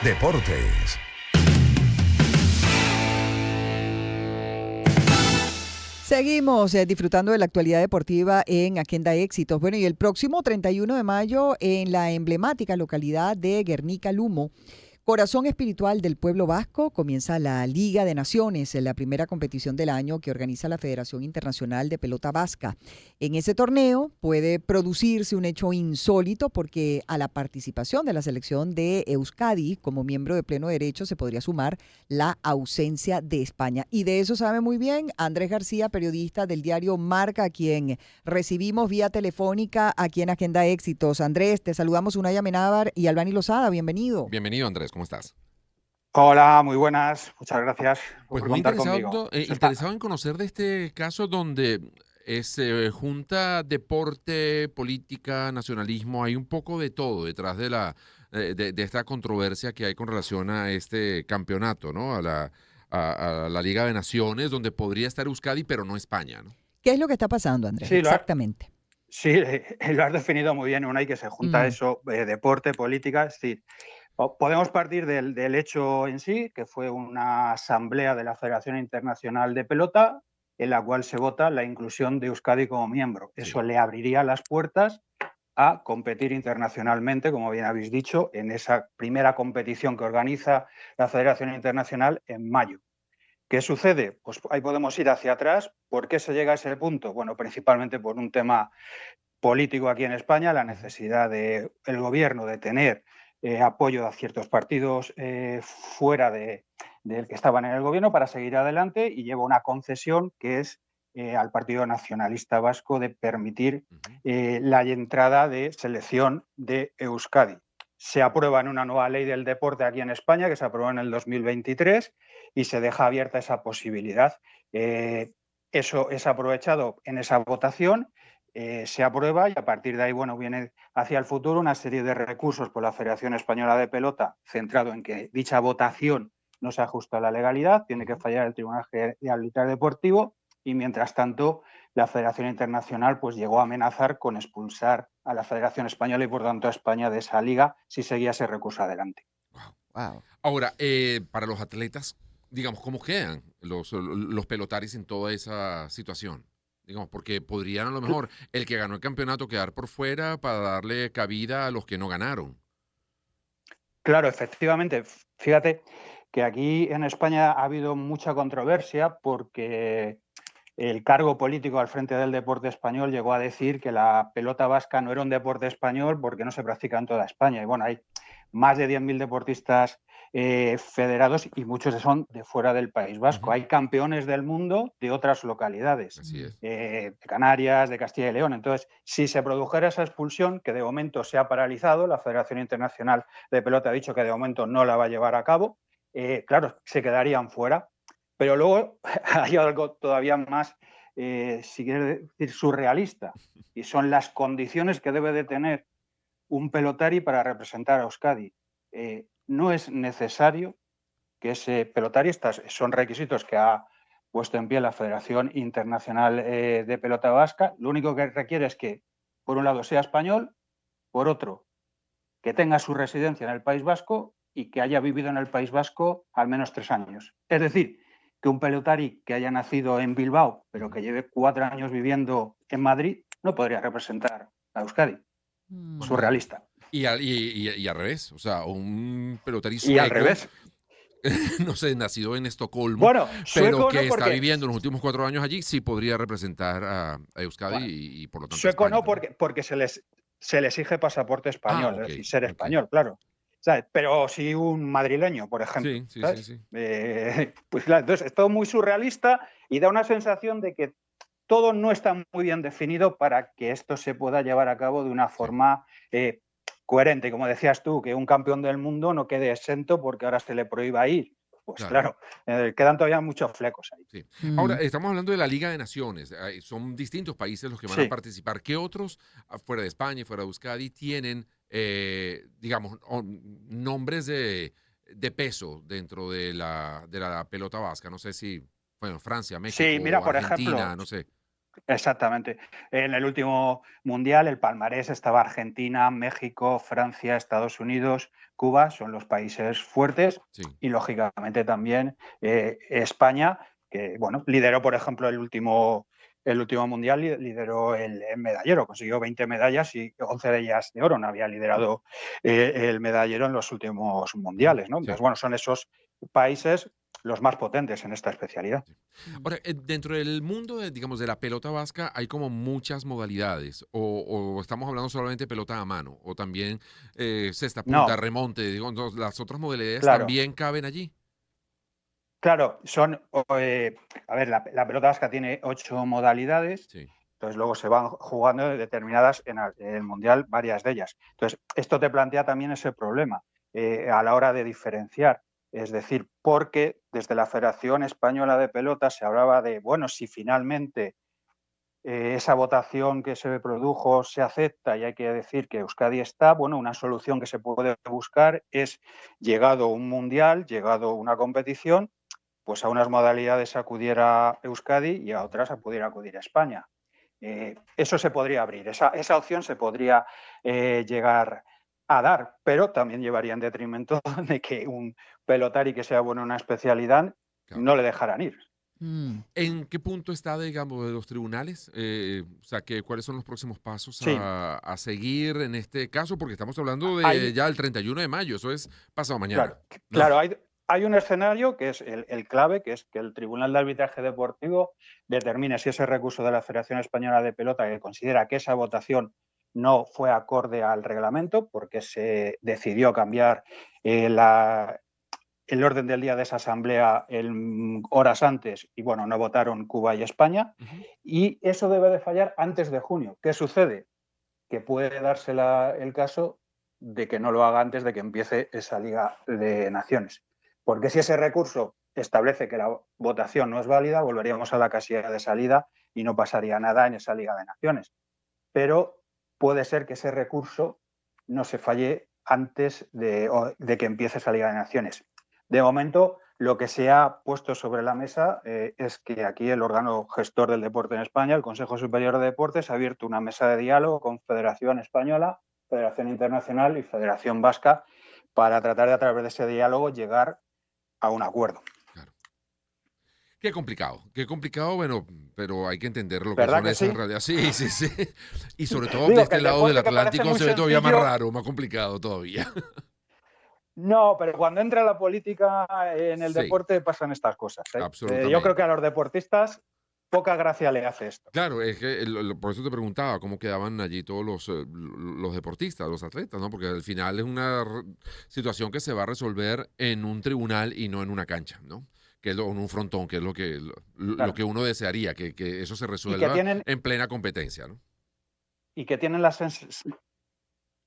Deportes. Seguimos disfrutando de la actualidad deportiva en Agenda Éxitos. Bueno, y el próximo 31 de mayo en la emblemática localidad de Guernica Lumo, corazón espiritual del pueblo vasco, comienza la Liga de Naciones, la primera competición del año que organiza la Federación Internacional de Pelota Vasca. En ese torneo puede producirse un hecho insólito porque a la participación de la selección de Euskadi como miembro de pleno derecho se podría sumar la ausencia de España. Y de eso sabe muy bien Andrés García, periodista del diario Marca, a quien recibimos vía telefónica aquí en Agenda Éxitos. Andrés, te saludamos Unai Amenábar y Albani Lozada, bienvenido. Bienvenido, Andrés, ¿cómo estás? Hola, muy buenas. Muchas gracias Pues por muy contar conmigo. interesado en conocer de este caso donde junta deporte, política, nacionalismo, hay un poco de todo detrás de de esta controversia que hay con relación a este campeonato, ¿no? A la Liga de Naciones, donde podría estar Euskadi, pero no España, ¿no? ¿Qué es lo que está pasando, Andrés? Sí, Exactamente. sí, lo has definido muy bien, Unai, que se junta eso, deporte, política. Es decir, podemos partir del hecho en sí, que fue una asamblea de la Federación Internacional de Pelota, en la cual se vota la inclusión de Euskadi como miembro. Sí. Eso le abriría las puertas a competir internacionalmente, como bien habéis dicho, en esa primera competición que organiza la Federación Internacional en mayo. ¿Qué sucede? Pues ahí podemos ir hacia atrás. ¿Por qué se llega a ese punto? Bueno, principalmente por un tema político aquí en España, la necesidad del gobierno de tener apoyo a ciertos partidos fuera del que estaban en el gobierno para seguir adelante, y lleva una concesión que es al Partido Nacionalista Vasco de permitir la entrada de selección de Euskadi. Se aprueba en una nueva ley del deporte aquí en España, que se aprobó en el 2023, y se deja abierta esa posibilidad. Eso es aprovechado en esa votación, se aprueba, y a partir de ahí, bueno, viene hacia el futuro una serie de recursos por la Federación Española de Pelota, centrado en que dicha votación no se ajusta a la legalidad, tiene que fallar el Tribunal General de Arbitral Deportivo, y mientras tanto la Federación Internacional pues llegó a amenazar con expulsar a la Federación Española y por tanto a España de esa liga si seguía ese recurso adelante. Wow. Ahora, para los atletas, digamos, ¿cómo quedan los pelotaris en toda esa situación? Digamos, porque podrían a lo mejor el que ganó el campeonato quedar por fuera para darle cabida a los que no ganaron. Claro, efectivamente. Fíjate que aquí en España ha habido mucha controversia porque el cargo político al frente del deporte español llegó a decir que la pelota vasca no era un deporte español porque no se practica en toda España. Y bueno, hay más de 10.000 deportistas federados y muchos son de fuera del País Vasco. Hay campeones del mundo de otras localidades, Así es. de Canarias, de Castilla y León. Entonces, si se produjera esa expulsión, que de momento se ha paralizado, la Federación Internacional de Pelota ha dicho que de momento no la va a llevar a cabo, claro, se quedarían fuera. Pero luego hay algo todavía más, si quieres decir, surrealista, y son las condiciones que debe de tener un pelotari para representar a Euskadi. No es necesario que ese pelotari, estos son requisitos que ha puesto en pie la Federación Internacional de Pelota Vasca, lo único que requiere es que, por un lado, sea español, por otro, que tenga su residencia en el País Vasco y que haya vivido en el País Vasco al menos 3 años. Es decir, que un pelotari que haya nacido en Bilbao, pero que lleve 4 años viviendo en Madrid, no podría representar a Euskadi. Surrealista. Y al revés, o sea, un pelotari Y al sueco, revés. no sé, nacido en Estocolmo, Bueno, pero sueco que no, está porque viviendo los últimos 4 años allí, sí podría representar a Euskadi bueno, y por lo tanto a sueco España no, también. porque se le exige pasaporte Ah, español, es ok, decir, ser ok. español, claro. ¿Sabes? Pero sí un madrileño, por ejemplo. Sí, sí, sí, ¿Sabes? sí. Pues claro, entonces es todo muy surrealista y da una sensación de que todo no está muy bien definido para que esto se pueda llevar a cabo de una Sí. forma coherente. Como decías tú, que un campeón del mundo no quede exento porque ahora se le prohíba ir. Pues Claro. claro, quedan todavía muchos flecos ahí. Sí. Ahora, estamos hablando de la Liga de Naciones. Son distintos países los que van a Sí. participar. ¿Qué otros, fuera de España y fuera de Euskadi, tienen, digamos, nombres de peso dentro de de la pelota vasca? No sé si, bueno, Francia, Sí, México, mira, por Argentina, ejemplo, no sé. Exactamente. En el último mundial, el palmarés estaba Argentina, México, Francia, Estados Unidos, Cuba, son los países fuertes Sí. y lógicamente también España, que bueno, lideró, por ejemplo, el último mundial, lideró el medallero, consiguió 20 medallas y 11 de ellas de oro. No había liderado el medallero en los últimos Ujú. mundiales, ¿no? Sí. Entonces, bueno, son esos países los más potentes en esta especialidad. Mm. Ahora, dentro del mundo, digamos, de la pelota vasca, hay como muchas modalidades. O estamos hablando solamente de pelota a mano, o también cesta punta, No, remonte, digo, las otras modalidades claro. también caben allí. Claro, a ver, la pelota vasca tiene 8 modalidades, Sí, entonces luego se van jugando determinadas en el Mundial, varias de ellas. Entonces, esto te plantea también ese problema a la hora de diferenciar. Es decir, porque desde la Federación Española de Pelota se hablaba de, bueno, si finalmente esa votación que se produjo se acepta y hay que decir que Euskadi está, bueno, una solución que se puede buscar es, llegado un Mundial, llegado una competición, pues a unas modalidades acudiera Euskadi y a otras pudiera acudir España. Eso se podría abrir, esa opción se podría llegar a dar, pero también llevaría en detrimento de que un pelotari que sea bueno en una especialidad claro. no le dejaran ir. Mm. ¿En qué punto está, digamos, de los tribunales? O sea, ¿cuáles son los próximos pasos Sí, a seguir en este caso? Porque estamos hablando de hay, ya el 31 de mayo, eso es pasado mañana, claro, ¿no? claro, hay un escenario que es el clave, que es que el Tribunal de Arbitraje Deportivo determine si ese recurso de la Federación Española de Pelota, que considera que esa votación no fue acorde al reglamento, porque se decidió cambiar el orden del día de esa asamblea horas antes y bueno, no votaron Cuba y España, Ujú. y eso debe de fallar antes de junio. ¿Qué sucede? Que puede darse el caso de que no lo haga antes de que empiece esa Liga de Naciones. Porque si ese recurso establece que la votación no es válida, volveríamos a la casilla de salida y no pasaría nada en esa Liga de Naciones. Pero puede ser que ese recurso no se falle antes de que empiece esa Liga de Naciones. De momento, lo que se ha puesto sobre la mesa es que aquí el órgano gestor del deporte en España, el Consejo Superior de Deportes, ha abierto una mesa de diálogo con Federación Española, Federación Internacional y Federación Vasca para tratar de, a través de ese diálogo, llegar a un acuerdo. Claro. Qué complicado, bueno, pero hay que entender lo que ¿Verdad son que esas sí? realidades. Sí, sí, sí. Y sobre todo de Digo que este el lado del deporte, que parece Atlántico, muy se ve todavía más sencillo, raro, más complicado todavía. no, pero cuando entra la política en el Sí, deporte pasan estas cosas, ¿eh? Yo creo que absolutamente. a los deportistas poca gracia le hace esto. Claro, es que por eso te preguntaba cómo quedaban allí todos los deportistas, los atletas, ¿no? Porque al final es una situación que se va a resolver en un tribunal y no en una cancha, ¿no? Que es en un frontón, que es lo Claro. que uno desearía, que eso se Y que resuelva tienen, en plena competencia, ¿no? y que tienen la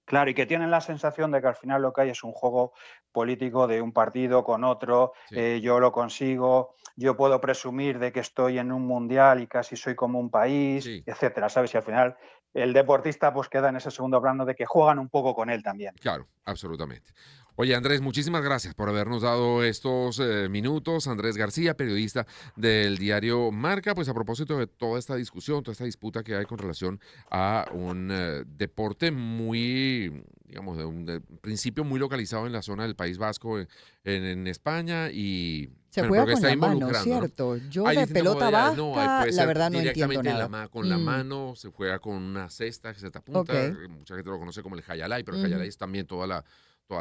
claro, y que tienen la sensación de que al final lo que hay es un juego político de un partido con otro, Sí, yo lo consigo, yo puedo presumir de que estoy en un mundial y casi soy como un país, sí. etcétera, ¿sabes? Y al final el deportista pues queda en ese segundo plano de que juegan un poco con él también. Claro, absolutamente. Oye, Andrés, muchísimas gracias por habernos dado estos minutos. Andrés García, periodista del diario Marca, pues a propósito de toda esta discusión, toda esta disputa que hay con relación a un deporte muy, digamos, de principio muy localizado en la zona del País Vasco, en España, y Se bueno, juega pero que con está la mano, involucrando, ¿no? ¿cierto? Yo Hay de distintas pelota modalidades, no, vasca, puede la ser verdad no entiendo directamente nada. con la Mm, mano, se juega con una cesta, que se ok. punta, mucha gente lo conoce como el hayalay, pero el hayalay Ujú, es también toda la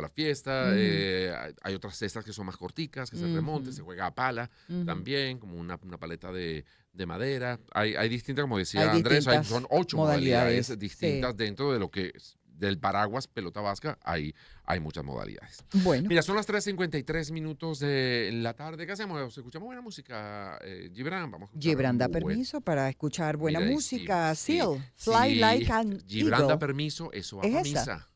fiesta. ujú, Hay otras cestas que son más corticas, que se remonte, se ujú, juega a pala ujú. también, como una paleta de madera. Hay distintas, como Hay decía Andrés, son distintas 8 modalidades modalidades. Sí. distintas dentro de lo que del paraguas pelota vasca, hay muchas modalidades. Bueno, Mira, son las 3:53 de la tarde. ¿Qué hacemos? ¿Escuchamos buena música, Gibran? Vamos a escuchar Gibran da buen. permiso para escuchar buena Mira, y música. sí, Seal, Fly sí, Like an Gibran da Eagle. permiso, eso va ¿Es para esa? misa.